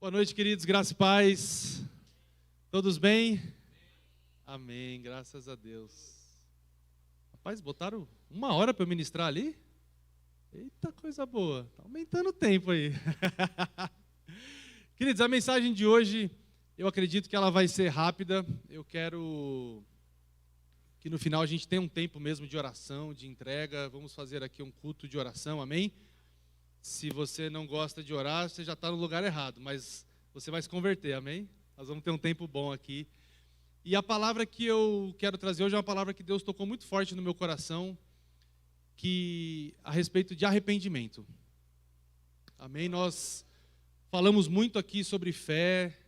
Boa noite, queridos, graça e paz. Todos bem? Amém, graças a Deus. Rapaz, botaram 1 hora para eu ministrar ali? Eita, coisa boa, está aumentando o tempo aí. Queridos, a mensagem de hoje, eu acredito que ela vai ser rápida. Eu quero que no final a gente tenha um tempo mesmo de oração, de entrega. Vamos fazer aqui um culto de oração, amém? Se você não gosta de orar, você já está no lugar errado, mas você vai se converter, amém? Nós vamos ter um tempo bom aqui. E a palavra que eu quero trazer hoje é uma palavra que Deus tocou muito forte no meu coração, a respeito de arrependimento. Amém? Nós falamos muito aqui sobre fé,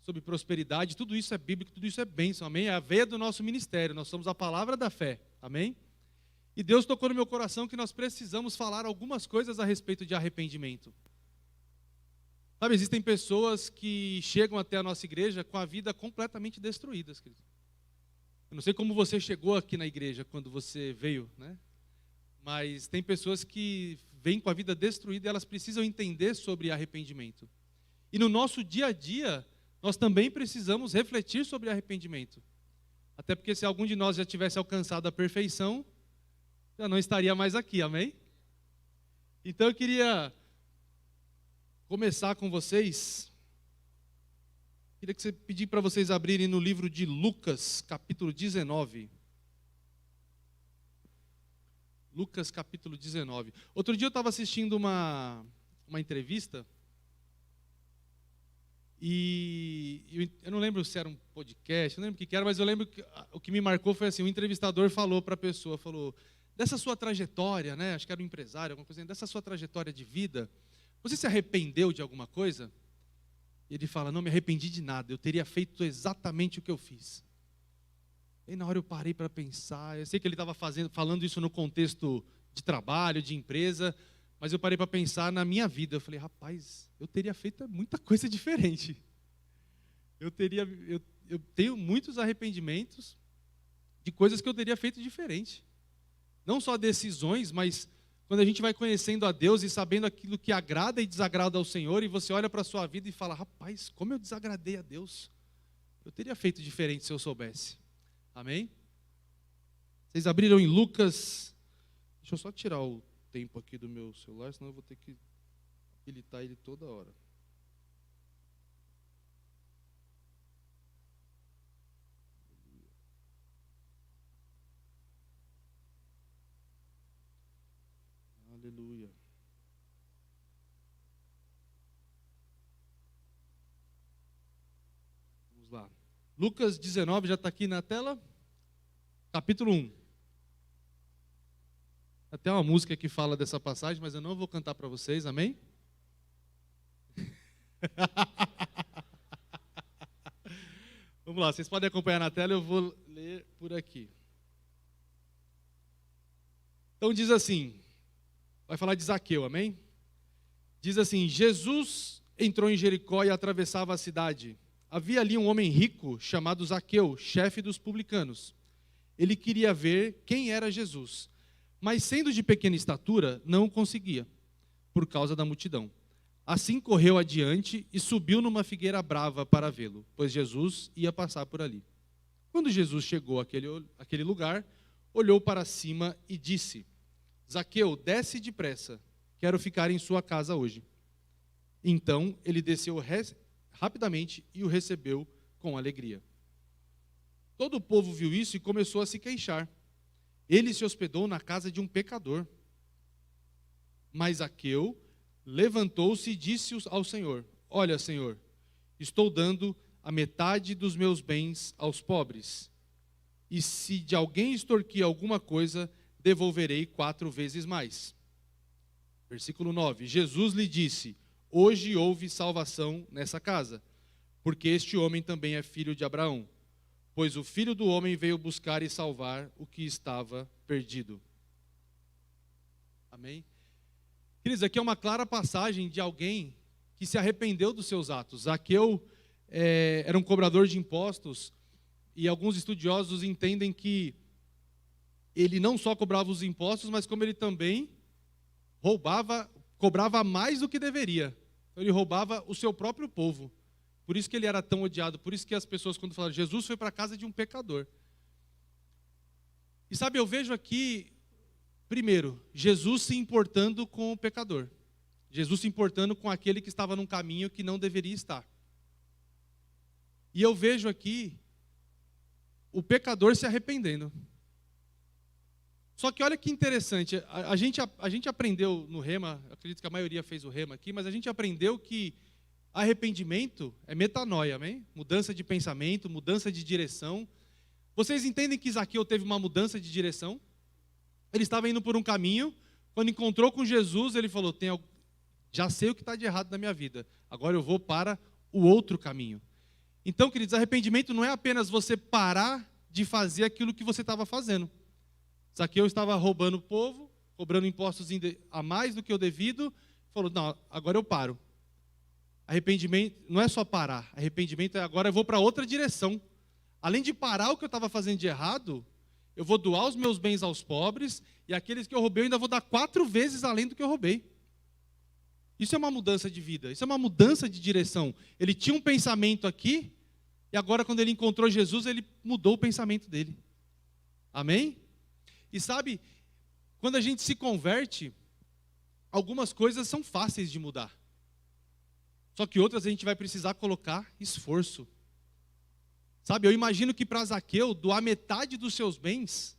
sobre prosperidade, tudo isso é bíblico, tudo isso é bênção, amém? É a veia do nosso ministério, nós somos a palavra da fé, amém? E Deus tocou no meu coração que nós precisamos falar algumas coisas a respeito de arrependimento. Sabe, existem pessoas que chegam até a nossa igreja com a vida completamente destruída, querido. Eu não sei como você chegou aqui na igreja quando você veio, né? Mas tem pessoas que vêm com a vida destruída e elas precisam entender sobre arrependimento. E no nosso dia a dia, nós também precisamos refletir sobre arrependimento. Até porque se algum de nós já tivesse alcançado a perfeição, já não estaria mais aqui, amém? Então eu queria começar com vocês. Queria pedir para vocês abrirem no livro de Lucas, capítulo 19. Lucas, capítulo 19. Outro dia eu estava assistindo uma entrevista, e eu não lembro se era um podcast, eu não lembro o que era, mas eu lembro que o que me marcou foi assim, o entrevistador falou para a pessoa, falou, dessa sua trajetória, né, acho que era um empresário, alguma coisa assim, dessa sua trajetória de vida, você se arrependeu de alguma coisa? E ele fala, não me arrependi de nada, eu teria feito exatamente o que eu fiz. E na hora eu parei para pensar, eu sei que ele estava falando isso no contexto de trabalho, de empresa, mas eu parei para pensar na minha vida. Eu falei, rapaz, eu teria feito muita coisa diferente. Eu tenho muitos arrependimentos de coisas que eu teria feito diferente. Não só decisões, mas quando a gente vai conhecendo a Deus e sabendo aquilo que agrada e desagrada ao Senhor, e você olha para a sua vida e fala, rapaz, como eu desagradei a Deus. Eu teria feito diferente se eu soubesse. Amém? Vocês abriram em Lucas, deixa eu só tirar o tempo aqui do meu celular, senão eu vou ter que habilitar ele toda hora. Aleluia. Vamos lá. Lucas 19 já está aqui na tela? Capítulo 1. Até uma música que fala dessa passagem, mas eu não vou cantar para vocês, amém? Vamos lá, vocês podem acompanhar na tela, eu vou ler por aqui. Então diz assim, vai falar de Zaqueu, amém? Diz assim, Jesus entrou em Jericó e atravessava a cidade. Havia ali um homem rico chamado Zaqueu, chefe dos publicanos. Ele queria ver quem era Jesus, mas sendo de pequena estatura, não o conseguia, por causa da multidão. Assim correu adiante e subiu numa figueira brava para vê-lo, pois Jesus ia passar por ali. Quando Jesus chegou àquele lugar, olhou para cima e disse, Zaqueu, desce depressa, quero ficar em sua casa hoje. Então ele desceu rapidamente e o recebeu com alegria. Todo o povo viu isso e começou a se queixar. Ele se hospedou na casa de um pecador. Mas Zaqueu levantou-se e disse ao Senhor, olha, Senhor, estou dando a metade dos meus bens aos pobres. E se de alguém extorquir alguma coisa, devolverei 4 vezes mais. Versículo 9, Jesus lhe disse, hoje houve salvação nessa casa, porque este homem também é filho de Abraão, pois o Filho do Homem veio buscar e salvar o que estava perdido. Amém? Queridos, aqui é uma clara passagem de alguém que se arrependeu dos seus atos. Zaqueu era um cobrador de impostos, e alguns estudiosos entendem que ele não só cobrava os impostos, mas como ele também cobrava mais do que deveria. Então, ele roubava o seu próprio povo. Por isso que ele era tão odiado. Por isso que as pessoas, quando falaram, Jesus foi para a casa de um pecador. E sabe, eu vejo aqui, primeiro, Jesus se importando com o pecador. Jesus se importando com aquele que estava num caminho que não deveria estar. E eu vejo aqui o pecador se arrependendo. Só que olha que interessante, a gente aprendeu no Rema, acredito que a maioria fez o Rema aqui, mas a gente aprendeu que arrependimento é metanoia, amém? Mudança de pensamento, mudança de direção. Vocês entendem que Zaqueu teve uma mudança de direção? Ele estava indo por um caminho, quando encontrou com Jesus, ele falou, já sei o que está de errado na minha vida, agora eu vou para o outro caminho. Então, queridos, arrependimento não é apenas você parar de fazer aquilo que você estava fazendo. Zaqueu estava roubando o povo, cobrando impostos a mais do que o devido, falou, não, agora eu paro. Arrependimento não é só parar, arrependimento é agora eu vou para outra direção. Além de parar o que eu estava fazendo de errado, eu vou doar os meus bens aos pobres, e aqueles que eu roubei eu ainda vou dar 4 vezes além do que eu roubei. Isso é uma mudança de vida, isso é uma mudança de direção. Ele tinha um pensamento aqui, e agora quando ele encontrou Jesus, ele mudou o pensamento dele. Amém? E sabe, quando a gente se converte, algumas coisas são fáceis de mudar. Só que outras a gente vai precisar colocar esforço. Sabe, eu imagino que para Zaqueu, doar metade dos seus bens,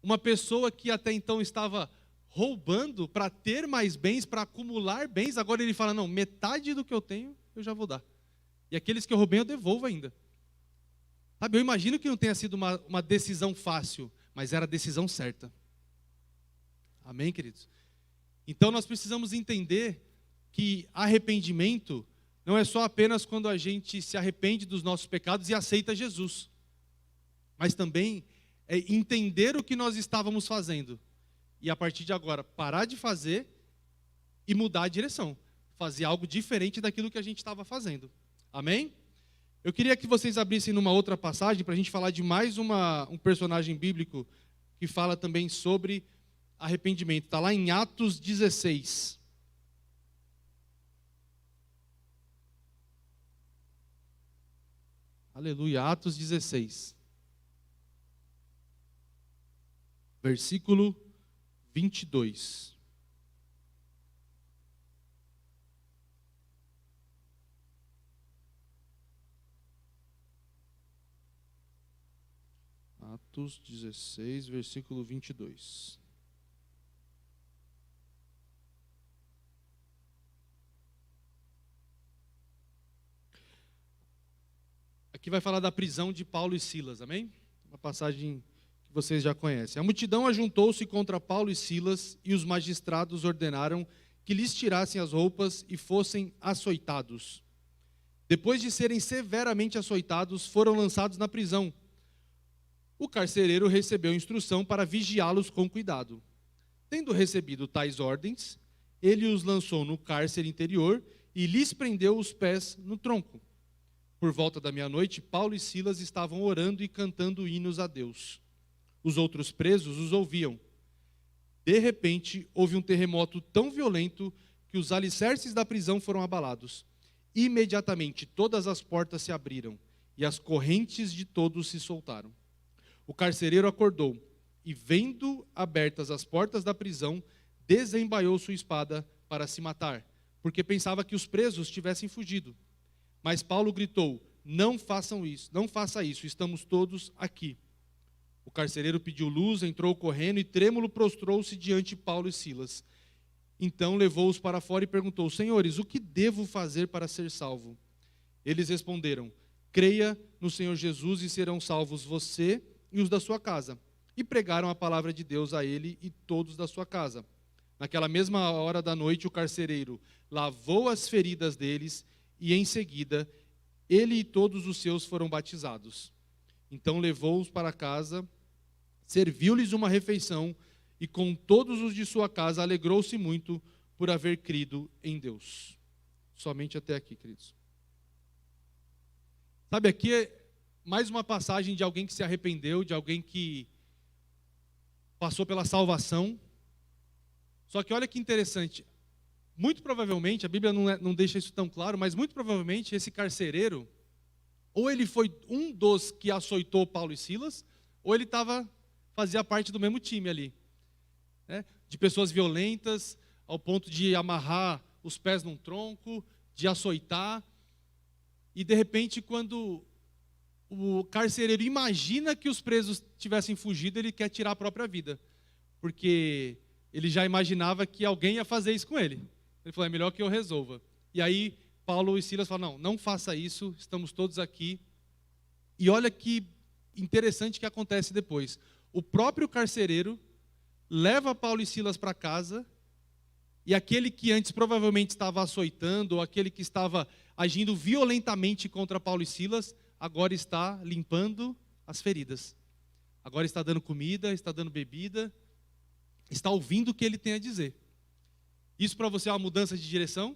uma pessoa que até então estava roubando para ter mais bens, para acumular bens, agora ele fala, não, metade do que eu tenho, eu já vou dar. E aqueles que eu roubei, eu devolvo ainda. Sabe, eu imagino que não tenha sido uma decisão fácil, mas era a decisão certa. Amém, queridos? Então nós precisamos entender que arrependimento não é só apenas quando a gente se arrepende dos nossos pecados e aceita Jesus, mas também é entender o que nós estávamos fazendo e a partir de agora parar de fazer e mudar a direção, fazer algo diferente daquilo que a gente estava fazendo. Amém? Eu queria que vocês abrissem numa outra passagem para a gente falar de mais um personagem bíblico que fala também sobre arrependimento. Está lá em Atos 16. Aleluia, Atos 16. Versículo 22. Atos 16, versículo 22. Aqui vai falar da prisão de Paulo e Silas, amém? Uma passagem que vocês já conhecem. A multidão ajuntou-se contra Paulo e Silas e os magistrados ordenaram que lhes tirassem as roupas e fossem açoitados. Depois de serem severamente açoitados, foram lançados na prisão. O carcereiro recebeu instrução para vigiá-los com cuidado. Tendo recebido tais ordens, ele os lançou no cárcere interior e lhes prendeu os pés no tronco. Por volta da meia-noite, Paulo e Silas estavam orando e cantando hinos a Deus. Os outros presos os ouviam. De repente, houve um terremoto tão violento que os alicerces da prisão foram abalados. Imediatamente, todas as portas se abriram e as correntes de todos se soltaram. O carcereiro acordou e, vendo abertas as portas da prisão, desembaiou sua espada para se matar, porque pensava que os presos tivessem fugido. Mas Paulo gritou, não façam isso, não faça isso, estamos todos aqui. O carcereiro pediu luz, entrou correndo e trêmulo prostrou-se diante de Paulo e Silas. Então levou-os para fora e perguntou, senhores, o que devo fazer para ser salvo? Eles responderam, creia no Senhor Jesus e serão salvos você e os da sua casa. E pregaram a palavra de Deus a ele e todos da sua casa. Naquela mesma hora da noite, o carcereiro lavou as feridas deles e em seguida, ele e todos os seus foram batizados. Então levou-os para casa, serviu-lhes uma refeição e com todos os de sua casa alegrou-se muito por haver crido em Deus. Somente até aqui, queridos. Sabe, aqui é mais uma passagem de alguém que se arrependeu, de alguém que passou pela salvação. Só que olha que interessante, muito provavelmente, a Bíblia não deixa isso tão claro, mas muito provavelmente esse carcereiro, ou ele foi um dos que açoitou Paulo e Silas, ou ele fazia parte do mesmo time ali, né? De pessoas violentas, ao ponto de amarrar os pés num tronco, de açoitar. E de repente, quando o carcereiro imagina que os presos tivessem fugido, ele quer tirar a própria vida, porque ele já imaginava que alguém ia fazer isso com ele. Ele falou, é melhor que eu resolva. E aí Paulo e Silas falam, não faça isso, estamos todos aqui. E olha que interessante que acontece depois. O próprio carcereiro leva Paulo e Silas para casa, e aquele que antes provavelmente estava açoitando, ou aquele que estava agindo violentamente contra Paulo e Silas, agora está limpando as feridas. Agora está dando comida, está dando bebida, está ouvindo o que ele tem a dizer. Isso para você é uma mudança de direção?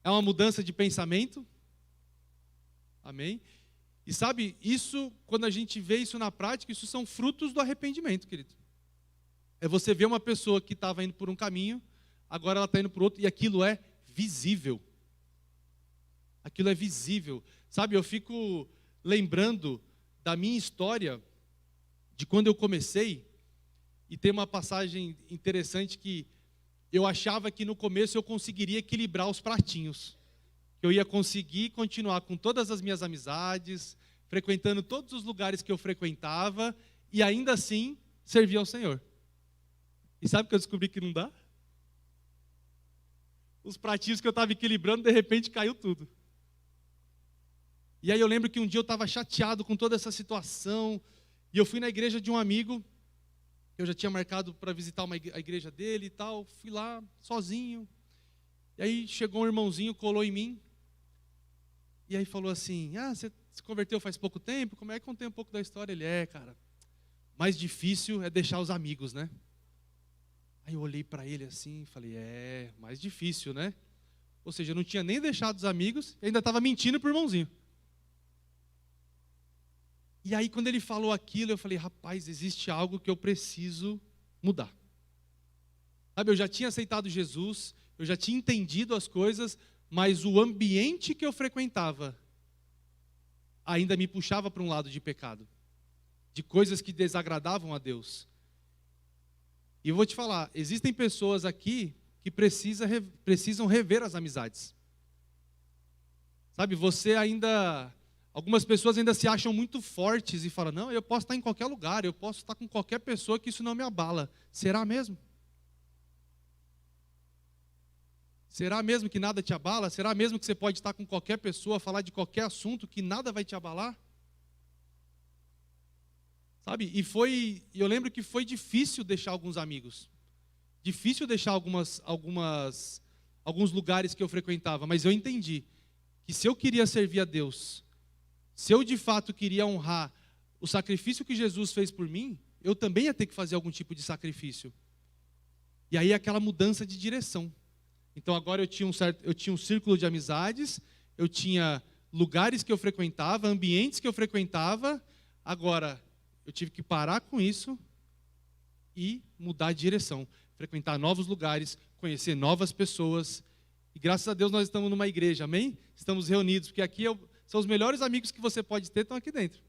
É uma mudança de pensamento? Amém? E sabe, isso, quando a gente vê isso na prática, isso são frutos do arrependimento, querido. É você ver uma pessoa que estava indo por um caminho, agora ela está indo por outro, e aquilo é visível. Aquilo é visível. Sabe, eu fico lembrando da minha história, de quando eu comecei, e tem uma passagem interessante que eu achava que no começo eu conseguiria equilibrar os pratinhos. Eu ia conseguir continuar com todas as minhas amizades, frequentando todos os lugares que eu frequentava, e ainda assim servir ao Senhor. E sabe o que eu descobri que não dá? Os pratinhos que eu estava equilibrando, de repente caiu tudo. E aí eu lembro que um dia eu estava chateado com toda essa situação, e eu fui na igreja de um amigo, eu já tinha marcado para visitar a igreja dele e tal, fui lá sozinho, e aí chegou um irmãozinho, colou em mim, e aí falou assim, você se converteu faz pouco tempo? Como é que contei um pouco da história? Ele, cara, mais difícil é deixar os amigos, né? Aí eu olhei para ele assim e falei, mais difícil, né? Ou seja, eu não tinha nem deixado os amigos e ainda estava mentindo para o irmãozinho. E aí quando ele falou aquilo, eu falei, rapaz, existe algo que eu preciso mudar. Sabe, eu já tinha aceitado Jesus, eu já tinha entendido as coisas, mas o ambiente que eu frequentava ainda me puxava para um lado de pecado, de coisas que desagradavam a Deus. E eu vou te falar, existem pessoas aqui que precisam rever as amizades. Sabe, algumas pessoas ainda se acham muito fortes e falam, não, eu posso estar em qualquer lugar, eu posso estar com qualquer pessoa que isso não me abala. Será mesmo? Será mesmo que nada te abala? Será mesmo que você pode estar com qualquer pessoa, falar de qualquer assunto que nada vai te abalar? Sabe, eu lembro que foi difícil deixar alguns amigos, difícil deixar alguns lugares que eu frequentava, mas eu entendi que se eu queria servir a Deus, se eu de fato queria honrar o sacrifício que Jesus fez por mim, eu também ia ter que fazer algum tipo de sacrifício. E aí aquela mudança de direção. Então agora eu tinha um círculo de amizades, eu tinha lugares que eu frequentava, ambientes que eu frequentava, agora eu tive que parar com isso e mudar de direção, frequentar novos lugares, conhecer novas pessoas. E graças a Deus nós estamos numa igreja, amém? Estamos reunidos, porque aqui são os melhores amigos que você pode ter, estão aqui dentro.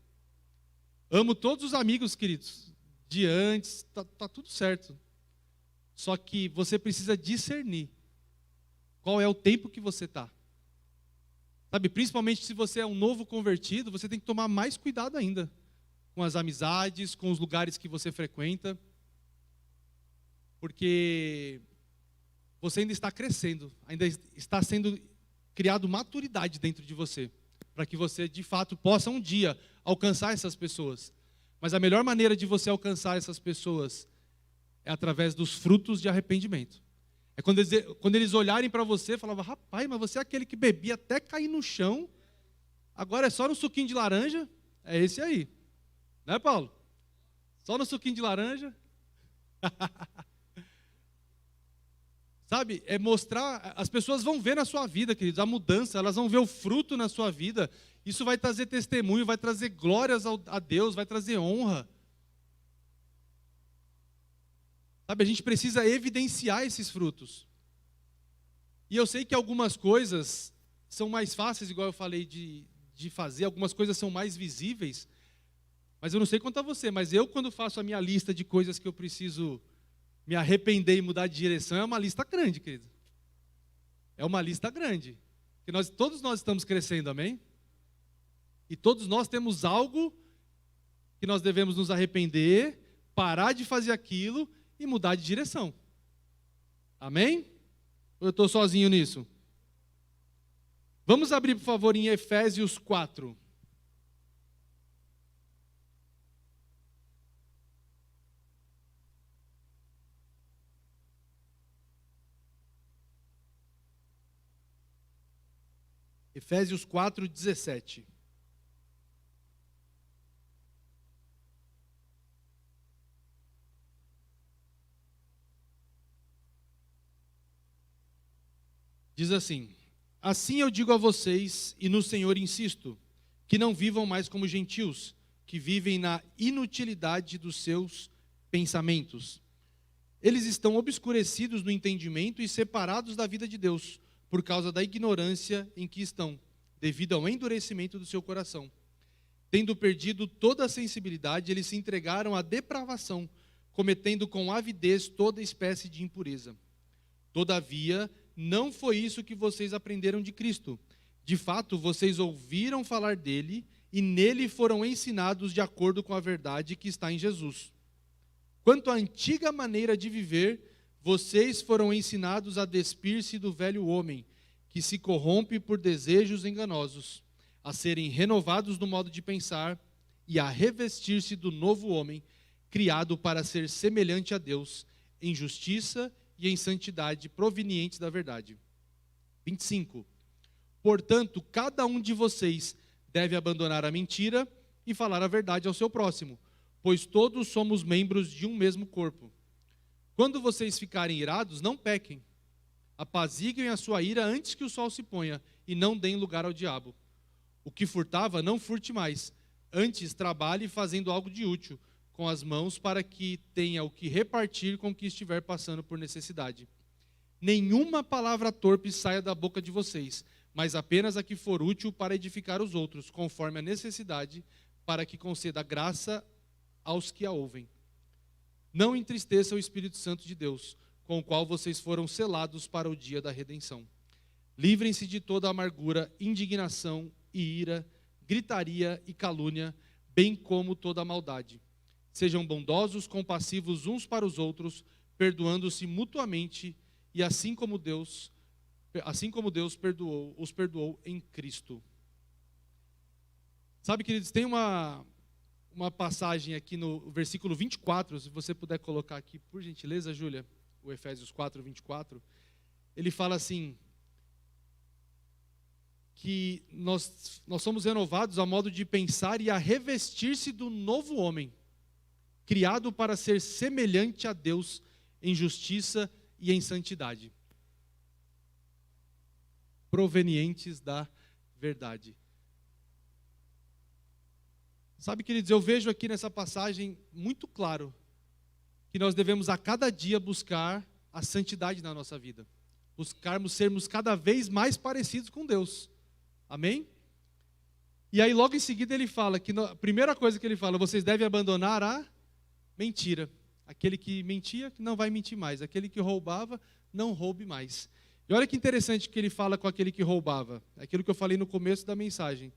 Amo todos os amigos, queridos, de antes, tá tudo certo. Só que você precisa discernir qual é o tempo que você está. Sabe, principalmente se você é um novo convertido, você tem que tomar mais cuidado ainda com as amizades, com os lugares que você frequenta, porque você ainda está crescendo, ainda está sendo criado maturidade dentro de você, para que você de fato possa um dia alcançar essas pessoas. Mas a melhor maneira de você alcançar essas pessoas é através dos frutos de arrependimento. É quando eles olharem para você e falavam, rapaz, mas você é aquele que bebia até cair no chão, agora é só no suquinho de laranja, é esse aí. Né, Paulo? Só no suquinho de laranja. Sabe, é mostrar, as pessoas vão ver na sua vida, queridos, a mudança, elas vão ver o fruto na sua vida. Isso vai trazer testemunho, vai trazer glórias a Deus, vai trazer honra. Sabe, a gente precisa evidenciar esses frutos. E eu sei que algumas coisas são mais fáceis, igual eu falei, de fazer, algumas coisas são mais visíveis, mas eu não sei quanto a você, mas eu, quando faço a minha lista de coisas que eu preciso me arrepender e mudar de direção, é uma lista grande, querido. É uma lista grande. Porque todos nós estamos crescendo, amém? E todos nós temos algo que nós devemos nos arrepender, parar de fazer aquilo e mudar de direção. Amém? Ou eu estou sozinho nisso? Vamos abrir, por favor, em Efésios 4. Efésios 4, 17. Diz assim: assim eu digo a vocês, e no Senhor insisto, que não vivam mais como gentios, que vivem na inutilidade dos seus pensamentos. Eles estão obscurecidos no entendimento e separados da vida de Deus, por causa da ignorância em que estão, devido ao endurecimento do seu coração. Tendo perdido toda a sensibilidade, eles se entregaram à depravação, cometendo com avidez toda espécie de impureza. Todavia, não foi isso que vocês aprenderam de Cristo. De fato, vocês ouviram falar dele e nele foram ensinados de acordo com a verdade que está em Jesus. Quanto à antiga maneira de viver, vocês foram ensinados a despir-se do velho homem, que se corrompe por desejos enganosos, a serem renovados no modo de pensar e a revestir-se do novo homem, criado para ser semelhante a Deus, em justiça e em santidade provenientes da verdade. 25. Portanto, cada um de vocês deve abandonar a mentira e falar a verdade ao seu próximo, pois todos somos membros de um mesmo corpo. Quando vocês ficarem irados, não pequem. Apaziguem a sua ira antes que o sol se ponha, e não deem lugar ao diabo. O que furtava, não furte mais. Antes, trabalhe fazendo algo de útil com as mãos, para que tenha o que repartir com o que estiver passando por necessidade. Nenhuma palavra torpe saia da boca de vocês, mas apenas a que for útil para edificar os outros, conforme a necessidade, para que conceda graça aos que a ouvem. Não entristeça o Espírito Santo de Deus, com o qual vocês foram selados para o dia da redenção. Livrem-se de toda amargura, indignação e ira, gritaria e calúnia, bem como toda maldade. Sejam bondosos, compassivos uns para os outros, perdoando-se mutuamente, e assim como Deus os perdoou em Cristo. Sabe, queridos, tem uma passagem aqui no versículo 24, se você puder colocar aqui, por gentileza, Júlia, o Efésios 4, 24, ele fala assim, que nós somos renovados a modo de pensar e a revestir-se do novo homem, criado para ser semelhante a Deus em justiça e em santidade, provenientes da verdade. Sabe, queridos, eu vejo aqui nessa passagem muito claro que nós devemos a cada dia buscar a santidade na nossa vida, buscarmos sermos cada vez mais parecidos com Deus. Amém? E aí logo em seguida ele fala que a primeira coisa que ele fala, vocês devem abandonar a mentira. Aquele que mentia, não vai mentir mais. Aquele que roubava, não roube mais. E olha que interessante que ele fala com aquele que roubava. Aquilo que eu falei no começo da mensagem.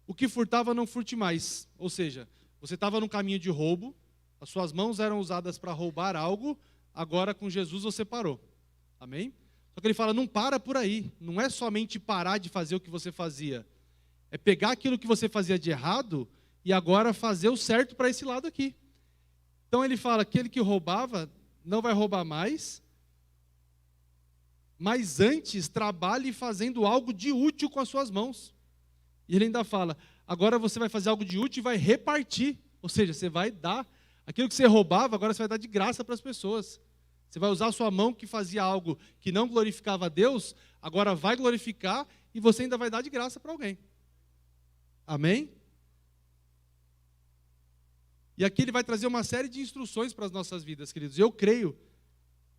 O que furtava, não furte mais. Ou seja, você estava no caminho de roubo, as suas mãos eram usadas para roubar algo, agora com Jesus você parou. Amém? Só que ele fala, não para por aí. Não é somente parar de fazer o que você fazia. É pegar aquilo que você fazia de errado e agora fazer o certo para esse lado aqui. Então ele fala, aquele que roubava não vai roubar mais, mas antes trabalhe fazendo algo de útil com as suas mãos. E ele ainda fala, agora você vai fazer algo de útil e vai repartir. Ou seja, você vai dar, aquilo que você roubava, agora você vai dar de graça para as pessoas. Você vai usar a sua mão que fazia algo que não glorificava a Deus, agora vai glorificar e você ainda vai dar de graça para alguém. Amém? E aqui ele vai trazer uma série de instruções para as nossas vidas, queridos. Eu creio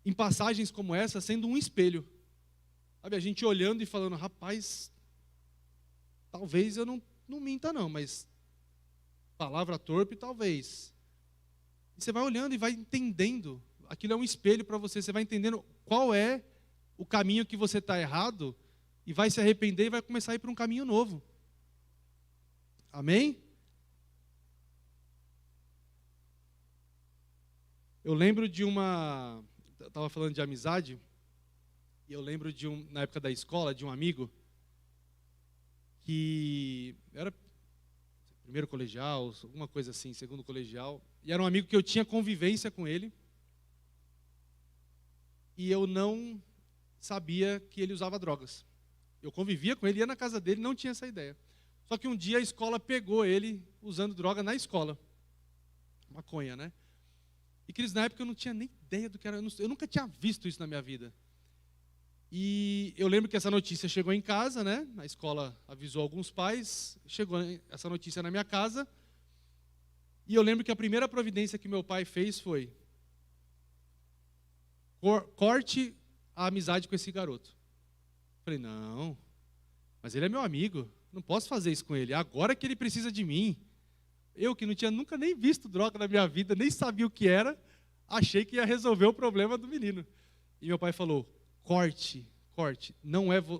em passagens como essa sendo um espelho. Sabe, a gente olhando e falando, rapaz, talvez eu não minta não, mas palavra torpe talvez. E você vai olhando e vai entendendo, aquilo é um espelho para você, você vai entendendo qual é o caminho que você está errado, e vai se arrepender e vai começar a ir para um caminho novo. Amém? Eu lembro de uma... Eu estava falando de amizade, e eu lembro na época da escola, de um amigo, que era primeiro colegial, alguma coisa assim, segundo colegial, e era um amigo que eu tinha convivência com ele, e eu não sabia que ele usava drogas. Eu convivia com ele, ia na casa dele, não tinha essa ideia. Só que um dia a escola pegou ele usando droga na escola. Maconha, né? E, queridos, na época eu não tinha nem ideia do que era, eu nunca tinha visto isso na minha vida. E eu lembro que essa notícia chegou em casa, né? A escola avisou alguns pais, chegou essa notícia na minha casa. E eu lembro que a primeira providência que meu pai fez foi: corte a amizade com esse garoto. Eu falei, não, mas ele é meu amigo, não posso fazer isso com ele, agora que ele precisa de mim. Eu que não tinha nunca nem visto droga na minha vida, nem sabia o que era, achei que ia resolver o problema do menino. E meu pai falou, corte,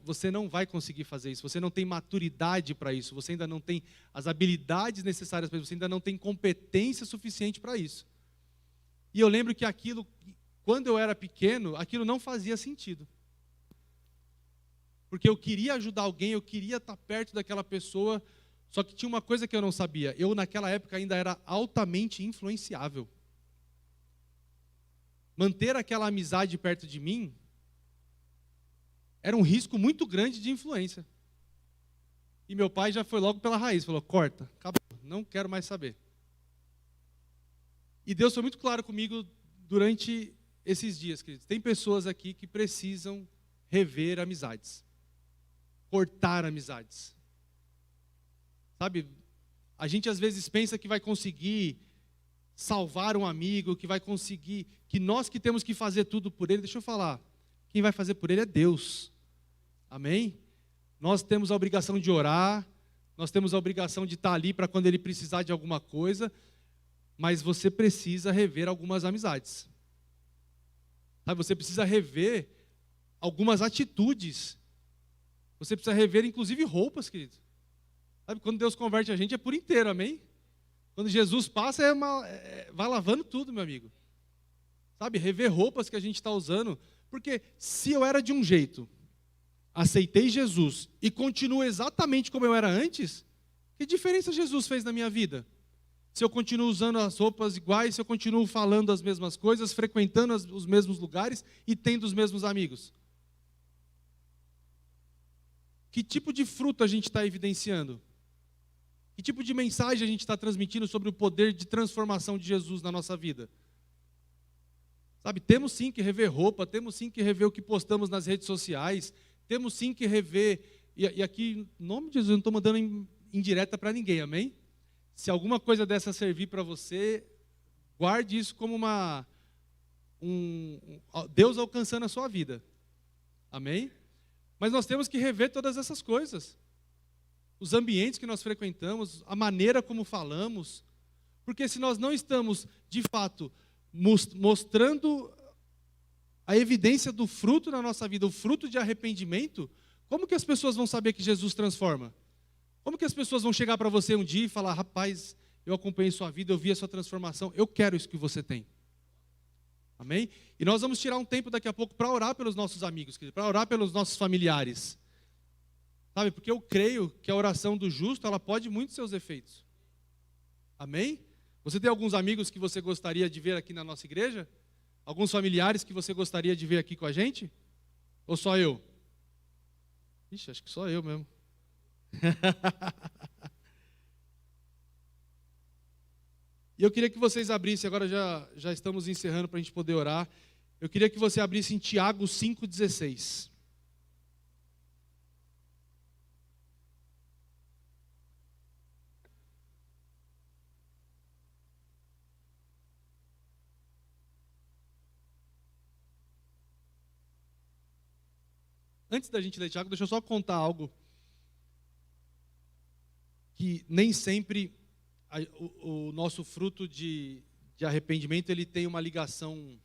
você não vai conseguir fazer isso, você não tem maturidade para isso, você ainda não tem as habilidades necessárias para isso, você ainda não tem competência suficiente para isso. E eu lembro que aquilo, quando eu era pequeno, aquilo não fazia sentido. Porque eu queria ajudar alguém, eu queria estar perto daquela pessoa, só que tinha uma coisa que eu não sabia. Eu, naquela época, ainda era altamente influenciável. Manter aquela amizade perto de mim era um risco muito grande de influência. E meu pai já foi logo pela raiz, falou, corta, acabou, não quero mais saber. E Deus foi muito claro comigo durante esses dias, queridos. Tem pessoas aqui que precisam rever amizades. Cortar amizades. Sabe, a gente às vezes pensa que vai conseguir salvar um amigo, que vai conseguir, que nós que temos que fazer tudo por ele. Deixa eu falar, quem vai fazer por ele é Deus. Amém? Nós temos a obrigação de orar, nós temos a obrigação de estar ali para quando ele precisar de alguma coisa, mas você precisa rever algumas amizades. Sabe, você precisa rever algumas atitudes. Você precisa rever, inclusive, roupas, querido. Sabe, quando Deus converte a gente é por inteiro, amém? Quando Jesus passa, vai lavando tudo, meu amigo. Sabe, rever roupas que a gente está usando. Porque se eu era de um jeito, aceitei Jesus e continuo exatamente como eu era antes, que diferença Jesus fez na minha vida? Se eu continuo usando as roupas iguais, se eu continuo falando as mesmas coisas, frequentando os mesmos lugares e tendo os mesmos amigos. Que tipo de fruto a gente está evidenciando? Que tipo de mensagem a gente está transmitindo sobre o poder de transformação de Jesus na nossa vida? Sabe, temos sim que rever roupa, temos sim que rever o que postamos nas redes sociais, temos sim que rever, e aqui, em nome de Jesus, eu não estou mandando indireta para ninguém, amém? Se alguma coisa dessa servir para você, guarde isso como Deus alcançando a sua vida, amém? Mas nós temos que rever todas essas coisas. Os ambientes que nós frequentamos, a maneira como falamos, porque se nós não estamos, de fato, mostrando a evidência do fruto na nossa vida, o fruto de arrependimento, como que as pessoas vão saber que Jesus transforma? Como que as pessoas vão chegar para você um dia e falar, rapaz, eu acompanhei sua vida, eu vi a sua transformação, eu quero isso que você tem. Amém? E nós vamos tirar um tempo daqui a pouco para orar pelos nossos amigos, para orar pelos nossos familiares. Sabe, porque eu creio que a oração do justo, ela pode muito seus efeitos. Amém? Você tem alguns amigos que você gostaria de ver aqui na nossa igreja? Alguns familiares que você gostaria de ver aqui com a gente? Ou só eu? Ixi, acho que só eu mesmo. E eu queria que vocês abrissem, agora já estamos encerrando para a gente poder orar. Eu queria que você abrisse em Tiago 5,16. Antes da gente ler Tiago, deixa eu só contar algo que nem sempre o nosso fruto de arrependimento ele tem uma ligação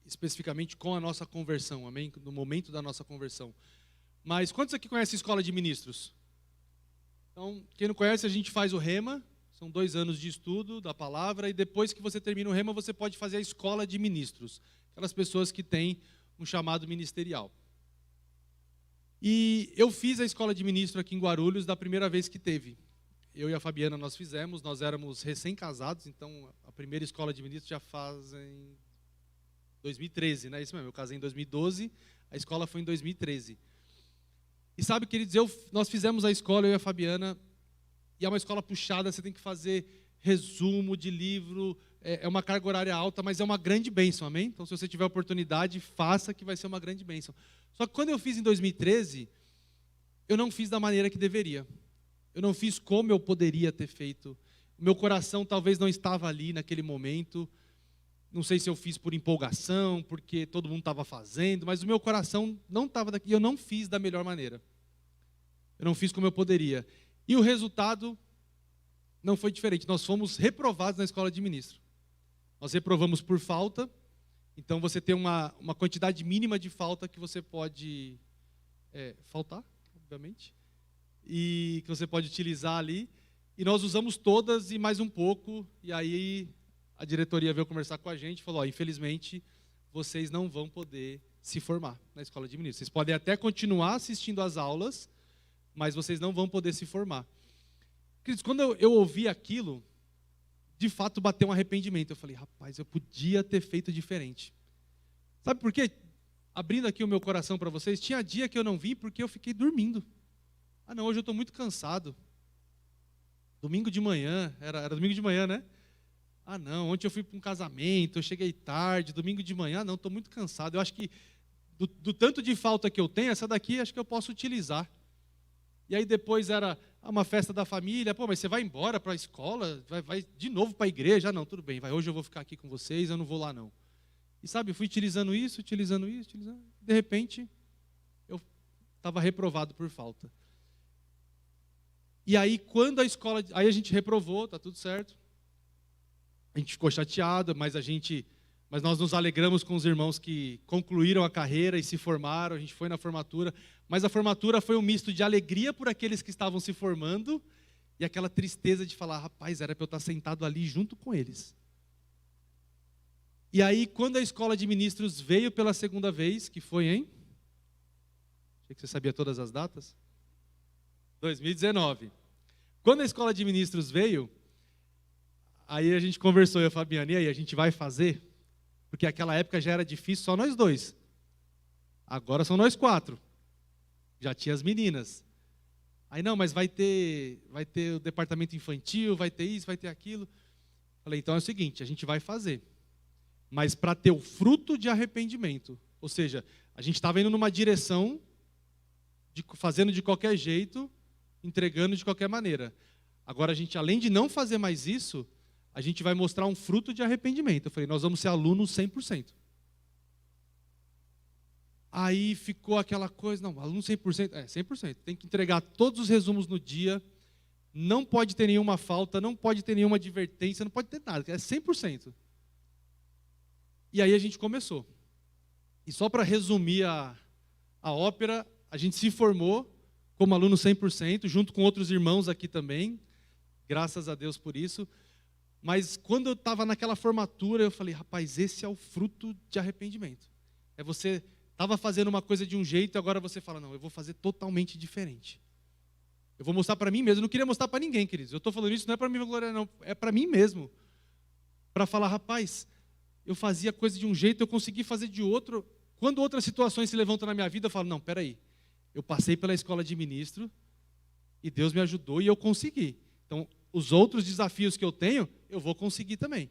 especificamente com a nossa conversão, amém? No momento da nossa conversão. Mas quantos aqui conhecem a escola de ministros? Então, quem não conhece, a gente faz o Rema, são 2 anos de estudo da palavra, e depois que você termina o Rema, você pode fazer a escola de ministros, aquelas pessoas que têm um chamado ministerial. E eu fiz a escola de ministro aqui em Guarulhos da primeira vez que teve. Eu e a Fabiana nós fizemos, nós éramos recém-casados, então a primeira escola de ministro já faz em 2013, né? Isso mesmo, eu casei em 2012, a escola foi em 2013. E sabe, queridos, nós fizemos a escola, eu e a Fabiana, e é uma escola puxada, você tem que fazer resumo de livro, é uma carga horária alta, mas é uma grande bênção, amém? Então, se você tiver oportunidade, faça, que vai ser uma grande bênção. Só que quando eu fiz em 2013, eu não fiz da maneira que deveria. Eu não fiz como eu poderia ter feito. O meu coração talvez não estava ali naquele momento. Não sei se eu fiz por empolgação, porque todo mundo estava fazendo, mas o meu coração não estava daqui. Eu não fiz da melhor maneira. Eu não fiz como eu poderia. E o resultado não foi diferente. Nós fomos reprovados na escola de ministro. Nós reprovamos por falta. Então você tem uma quantidade mínima de falta que você pode faltar, obviamente, e que você pode utilizar ali. E nós usamos todas e mais um pouco. E aí a diretoria veio conversar com a gente e falou: infelizmente, vocês não vão poder se formar na escola de ministros. Vocês podem até continuar assistindo às aulas, mas vocês não vão poder se formar. Queridos, quando eu ouvi aquilo, de fato bateu um arrependimento. Eu falei: rapaz, eu podia ter feito diferente. Sabe por quê? Abrindo aqui o meu coração para vocês, tinha dia que eu não vim porque eu fiquei dormindo. Ah não, hoje eu estou muito cansado. Domingo de manhã, era domingo de manhã, né? Ah não, ontem eu fui para um casamento, eu cheguei tarde, domingo de manhã, não, estou muito cansado. Eu acho que do tanto de falta que eu tenho, essa daqui acho que eu posso utilizar. E aí depois era uma festa da família, pô, mas você vai embora para a escola, vai de novo para a igreja? Ah não, tudo bem, hoje eu vou ficar aqui com vocês, eu não vou lá não. E sabe, eu fui utilizando isso, de repente, eu estava reprovado por falta. E aí, quando aí a gente reprovou, tá tudo certo. A gente ficou chateado, mas nós nos alegramos com os irmãos que concluíram a carreira e se formaram, a gente foi na formatura, mas a formatura foi um misto de alegria por aqueles que estavam se formando e aquela tristeza de falar: rapaz, era para eu estar sentado ali junto com eles. E aí, quando a escola de ministros veio pela segunda vez, que foi em... Achei que você sabia todas as datas. 2019. Quando a escola de ministros veio, aí a gente conversou, eu e a Fabiana, e aí, a gente vai fazer? Porque naquela época já era difícil, só nós 2. Agora são nós 4. Já tinha as meninas. Aí, não, mas vai ter o departamento infantil, vai ter isso, vai ter aquilo. Falei, então é o seguinte, a gente vai fazer. Mas para ter o fruto de arrependimento. Ou seja, a gente estava indo numa direção, fazendo de qualquer jeito, entregando de qualquer maneira. Agora, a gente, além de não fazer mais isso, a gente vai mostrar um fruto de arrependimento. Eu falei, nós vamos ser alunos 100%. Aí ficou aquela coisa, não, aluno 100%, 100%. Tem que entregar todos os resumos no dia, não pode ter nenhuma falta, não pode ter nenhuma advertência, não pode ter nada, é 100%. E aí a gente começou. E só para resumir a ópera, a gente se formou como aluno 100%, junto com outros irmãos aqui também, graças a Deus por isso. Mas quando eu estava naquela formatura, eu falei, rapaz, esse é o fruto de arrependimento. É você estava fazendo uma coisa de um jeito e agora você fala, não, eu vou fazer totalmente diferente. Eu vou mostrar para mim mesmo. Eu não queria mostrar para ninguém, queridos. Eu estou falando isso não é para mim glória, não. É para mim mesmo. Para falar, rapaz, eu fazia coisa de um jeito, eu consegui fazer de outro. Quando outras situações se levantam na minha vida, eu falo, não, peraí. Eu passei pela escola de ministro e Deus me ajudou e eu consegui. Então, os outros desafios que eu tenho, eu vou conseguir também.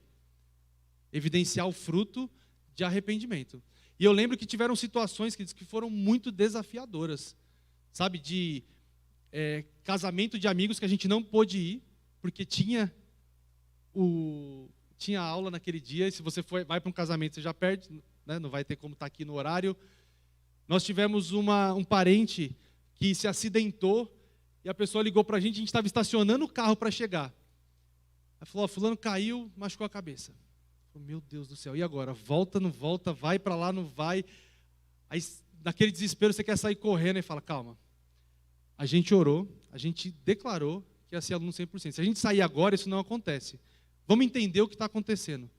Evidenciar o fruto de arrependimento. E eu lembro que tiveram situações que foram muito desafiadoras. Sabe, de casamento de amigos que a gente não pôde ir, porque tinha aula naquele dia, e se você vai para um casamento, você já perde, né, não vai ter como estar aqui no horário. Nós tivemos um parente que se acidentou e a pessoa ligou para a gente estava estacionando o carro para chegar. Ela falou, fulano caiu, machucou a cabeça. Falei, meu Deus do céu, e agora? Volta, não volta, vai para lá, não vai. Aí, naquele desespero, você quer sair correndo e fala, calma. A gente orou, a gente declarou que ia ser aluno 100%. Se a gente sair agora, isso não acontece. Vamos entender o que está acontecendo.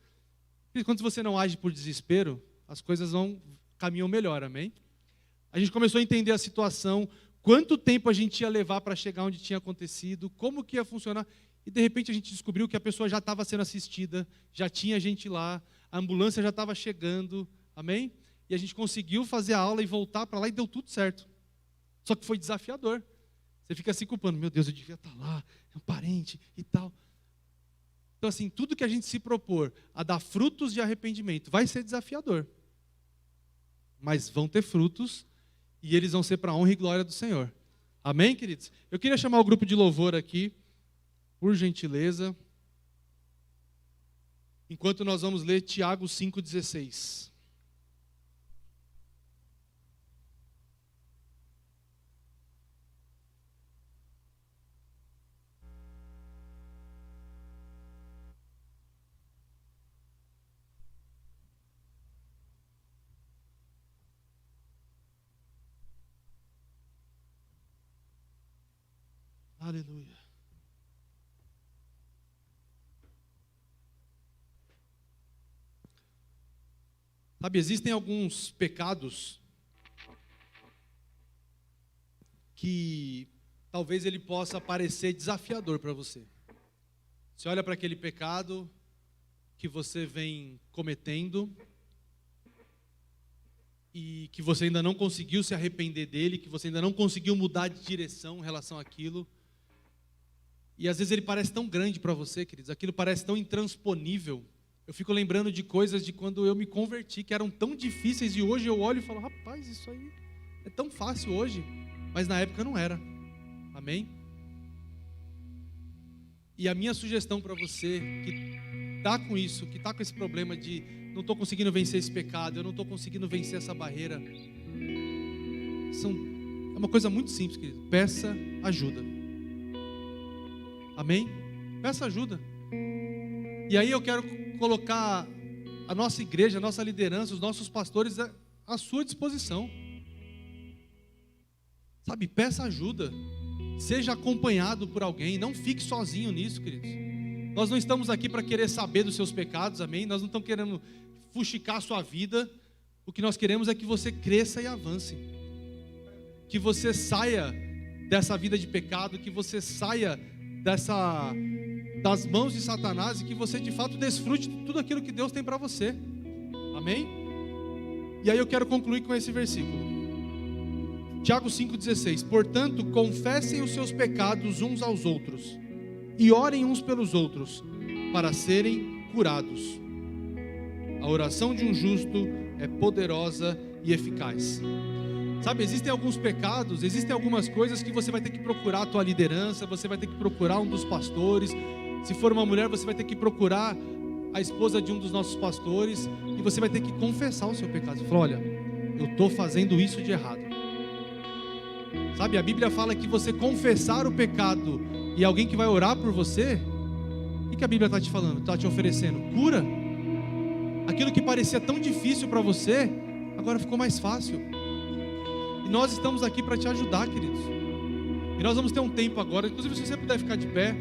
Porque quando você não age por desespero, as coisas caminham melhor, amém? A gente começou a entender a situação, quanto tempo a gente ia levar para chegar onde tinha acontecido, como que ia funcionar. E de repente a gente descobriu que a pessoa já estava sendo assistida, já tinha gente lá, a ambulância já estava chegando, amém? E a gente conseguiu fazer a aula e voltar para lá e deu tudo certo. Só que foi desafiador. Você fica se culpando, meu Deus, eu devia estar lá, é um parente e tal. Então assim, tudo que a gente se propor a dar frutos de arrependimento vai ser desafiador. Mas vão ter frutos e eles vão ser para a honra e glória do Senhor. Amém, queridos? Eu queria chamar o grupo de louvor aqui, por gentileza, enquanto nós vamos ler Tiago 5,16. Aleluia. Sabe, existem alguns pecados que talvez ele possa parecer desafiador para você. Você olha para aquele pecado que você vem cometendo e que você ainda não conseguiu se arrepender dele, que você ainda não conseguiu mudar de direção em relação àquilo. E às vezes ele parece tão grande para você, queridos, aquilo parece tão intransponível. Eu fico lembrando de coisas de quando eu me converti, que eram tão difíceis, e hoje eu olho e falo, rapaz, isso aí é tão fácil hoje, mas na época não era. Amém? E a minha sugestão para você, que está com isso, que está com esse problema de não estou conseguindo vencer esse pecado, eu não estou conseguindo vencer essa barreira, é uma coisa muito simples, querido. Peça ajuda. Amém? Peça ajuda. E aí eu quero colocar a nossa igreja, a nossa liderança, os nossos pastores à sua disposição. Sabe, peça ajuda. Seja acompanhado por alguém. Não fique sozinho nisso, queridos. Nós não estamos aqui para querer saber dos seus pecados, amém? Nós não estamos querendo fuxicar a sua vida. O que nós queremos é que você cresça e avance. Que você saia dessa vida de pecado, que você saia das mãos de Satanás e que você de fato desfrute de tudo aquilo que Deus tem para você. Amém? E aí eu quero concluir com esse versículo. Tiago 5,16. Portanto, confessem os seus pecados uns aos outros e orem uns pelos outros para serem curados. A oração de um justo é poderosa e eficaz. Sabe, existem alguns pecados, existem algumas coisas que você vai ter que procurar a tua liderança, você vai ter que procurar um dos pastores. Se for uma mulher, você vai ter que procurar a esposa de um dos nossos pastores e você vai ter que confessar o seu pecado. Você fala, olha, eu estou fazendo isso de errado. Sabe, a Bíblia fala que você confessar o pecado e alguém que vai orar por você, o que a Bíblia está te falando? Está te oferecendo cura? Aquilo que parecia tão difícil para você, agora ficou mais fácil. Nós estamos aqui para te ajudar, queridos. E nós vamos ter um tempo agora, inclusive se você puder ficar de pé.